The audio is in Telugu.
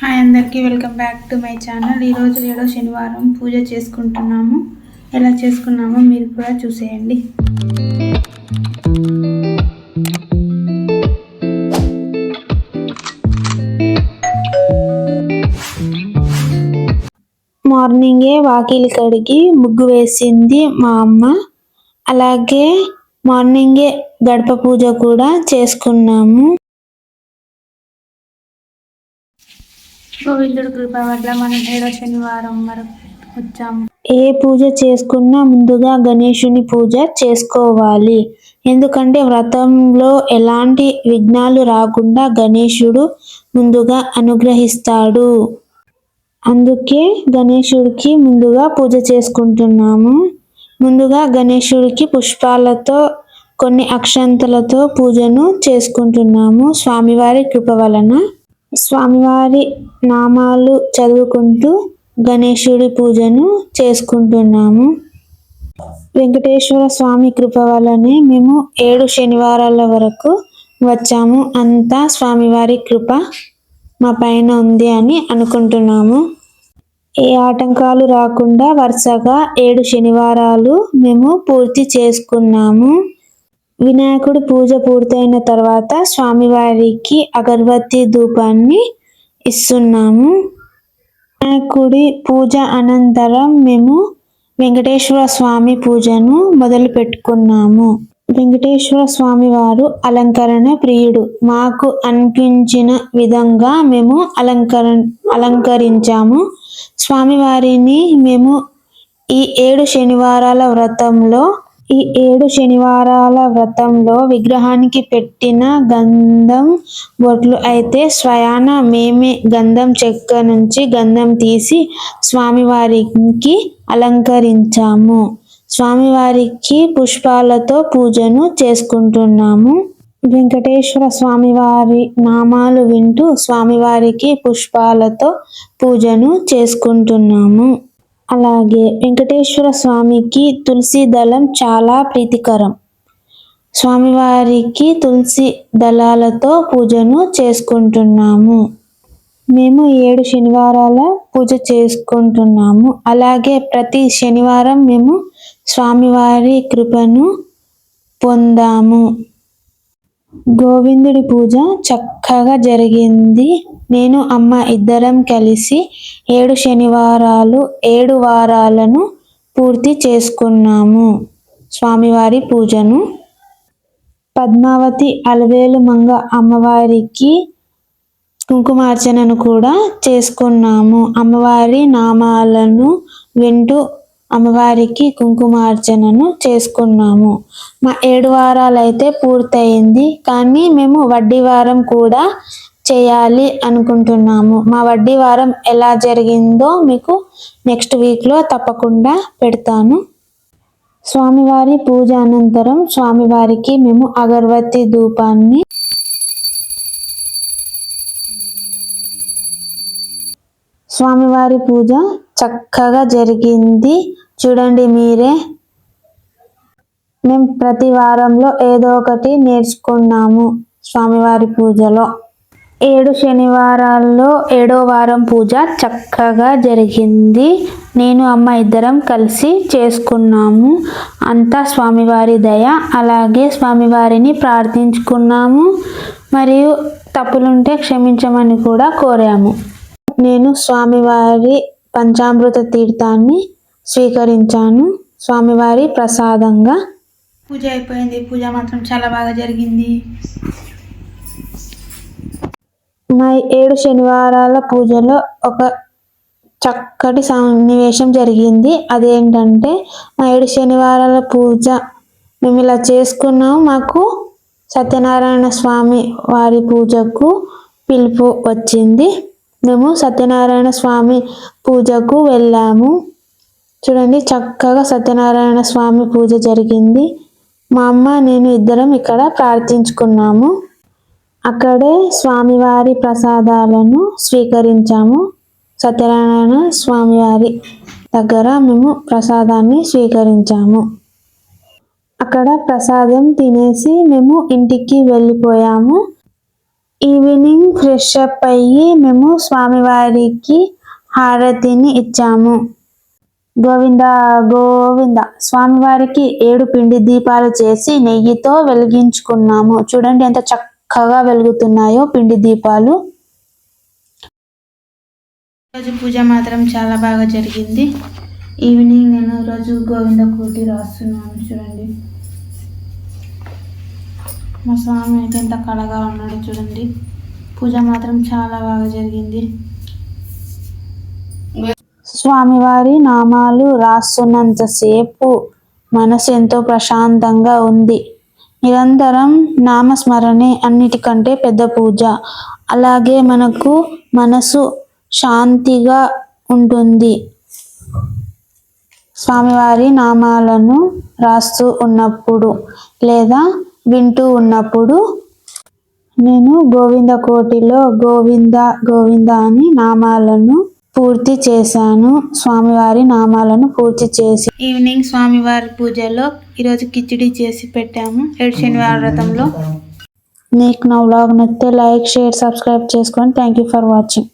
హాయ్ అందరికీ welcome back to my channel. ఈరోజు 7వ శనివారం పూజ చేసుకుంటున్నాము. ఎలా చేసుకున్నామో మీరు కూడా చూసేయండి. మార్నింగే వాకిలి కడిగి ముగ్గు వేసింది మా అమ్మ. అలాగే మార్నింగే గడప పూజ కూడా చేసుకున్నాము. గోవిందుడి కృప వల్ల మనం 7వ శనివారం వరకు వచ్చాము. ఏ పూజ చేసుకున్నా ముందుగా గణేశుని పూజ చేసుకోవాలి. ఎందుకంటే వ్రతంలో ఎలాంటి విఘ్నాలు రాకుండా గణేశుడు ముందుగా అనుగ్రహిస్తాడు. అందుకే గణేశుడికి ముందుగా పూజ చేసుకుంటున్నాము. ముందుగా గణేశుడికి పుష్పాలతో కొన్ని అక్షంతలతో పూజను చేసుకుంటున్నాము. స్వామివారి కృప వలన స్వామివారి నామాలు చదువుకుంటూ గణేశుడి పూజను చేసుకుంటున్నాము. వెంకటేశ్వర స్వామి కృప వల్లనే మేము 7 శనివారాల వరకు వచ్చాము. అంతా స్వామివారి కృప మా పైన ఉంది అని అనుకుంటున్నాము. ఏ ఆటంకాలు రాకుండా వరుసగా 7 శనివారాలు మేము పూర్తి చేసుకున్నాము. వినాయకుడి పూజ పూర్తయిన తర్వాత స్వామివారికి అగరబత్తి ధూపాన్ని ఇస్తున్నాము. వినాయకుడి పూజ అనంతరం మేము వెంకటేశ్వర స్వామి పూజను మొదలు పెట్టుకున్నాము. వెంకటేశ్వర స్వామి వారు అలంకరణ ప్రియుడు. మాకు అనిపించిన విధంగా మేము అలంకరించాము. స్వామివారిని మేము ఈ 7 శనివారాల వ్రతంలో విగ్రహానికి పెట్టిన గంధం బొట్లు అయితే స్వయాన మేమే గంధం చెక్క నుంచి గంధం తీసి స్వామివారికి అలంకరించాము. స్వామివారికి పుష్పాలతో పూజను చేసుకుంటున్నాము. వెంకటేశ్వర స్వామివారి నామాలు వింటూ స్వామివారికి పుష్పాలతో పూజను చేసుకుంటున్నాము. అలాగే వెంకటేశ్వర స్వామికి తులసి దళం చాలా ప్రీతికరం. స్వామివారికి తులసి దళాలతో పూజను చేసుకుంటున్నాము. మేము 7 శనివారాల పూజ చేసుకుంటున్నాము. అలాగే ప్రతి శనివారం మేము స్వామివారి కృపను పొందాము. గోవిందుడి పూజ చక్కగా జరిగింది. నేను అమ్మ ఇద్దరం కలిసి 7 శనివారాలు 7 వారాలను పూర్తి చేసుకున్నాము. స్వామివారి పూజను పద్మావతి అలవేలు మంగ అమ్మవారికి కుంకుమార్చనను కూడా చేసుకున్నాము. అమ్మవారి నామాలను వింటూ అమ్మవారికి కుంకుమార్చనను చేసుకున్నాము. మా 7 వారాలు అయితే పూర్తయింది. కానీ మేము వడ్డీ వారం కూడా చేయాలి అనుకుంటున్నాము. మా వడ్డీ వారం ఎలా జరిగిందో మీకు నెక్స్ట్ వీక్లో తప్పకుండా పెడతాను. స్వామివారి పూజ అనంతరం స్వామివారికి మేము అగరబత్తి ధూపాన్ని స్వామివారి పూజ చక్కగా జరిగింది. చూడండి మీరే. మేము ప్రతి వారంలో ఏదో ఒకటి నేర్చుకున్నాము. స్వామివారి పూజలో 7 శనివారాల్లో 7వ వారం పూజ చక్కగా జరిగింది. నేను అమ్మ ఇద్దరం కలిసి చేసుకున్నాము. అంతా స్వామివారి దయ. అలాగే స్వామివారిని ప్రార్థించుకున్నాము. మరియు తప్పులుంటే క్షమించమని కూడా కోరాము. నేను స్వామివారి పంచామృత తీర్థాన్ని స్వీకరించాను స్వామివారి ప్రసాదంగా. పూజ అయిపోయింది. పూజ మాత్రం చాలా బాగా జరిగింది. మా 7 శనివారాల పూజలో ఒక చక్కటి సన్నివేశం జరిగింది. అదేంటంటే మా 7 శనివారాల పూజ మేము ఇలా చేసుకున్నాము. మాకు సత్యనారాయణ స్వామి వారి పూజకు పిలుపు వచ్చింది. మేము సత్యనారాయణ స్వామి పూజకు వెళ్ళాము. చూడండి చక్కగా సత్యనారాయణ స్వామి పూజ జరిగింది. మా అమ్మ నేను ఇద్దరం ఇక్కడ ప్రార్థించుకున్నాము. అక్కడే స్వామివారి ప్రసాదాలను స్వీకరించాము. సత్యనారాయణ స్వామివారి దగ్గర మేము ప్రసాదాన్ని స్వీకరించాము. అక్కడ ప్రసాదం తినేసి మేము ఇంటికి వెళ్ళిపోయాము. ఈవినింగ్ ఫ్రెష్ అప్ అయ్యి మేము స్వామివారికి హారతిని ఇచ్చాము. గోవింద గోవింద. స్వామివారికి 7 పిండి దీపాలు చేసి నెయ్యితో వెలిగించుకున్నాము. చూడండి ఎంత చక్కగా వెలుగుతున్నాయో పిండి దీపాలు. ఈరోజు పూజ మాత్రం చాలా బాగా జరిగింది. ఈవినింగ్ నేను ఈరోజు గోవింద కోటి రాస్తున్నాను. చూడండి మా స్వామి అయితే ఎంత కళగా ఉన్నాడు చూడండి. పూజ మాత్రం చాలా బాగా జరిగింది. స్వామివారి నామాలు రాస్తున్నంతసేపు మనసు ఎంతో ప్రశాంతంగా ఉంది. నిరంతరం నామస్మరణే అన్నిటికంటే పెద్ద పూజ. అలాగే మనకు మనసు శాంతిగా ఉంటుంది. స్వామివారి నామాలను రాస్తూ ఉన్నప్పుడు లేదా వింటూ ఉన్నప్పుడు నేను గోవింద కోటిలో గోవింద గోవింద అని నామాలను పూర్తి చేశాను. స్వామివారి నామాలను పూర్తి చేసి ఈవినింగ్ స్వామివారి పూజలో ఈరోజు కిచిడి చేసి పెట్టాము 7 శనివార వ్రతంలో. నీకు నా వ్లాగ్ నచ్చితే లైక్, షేర్, సబ్స్క్రైబ్ చేసుకోండి. Thank you for watching.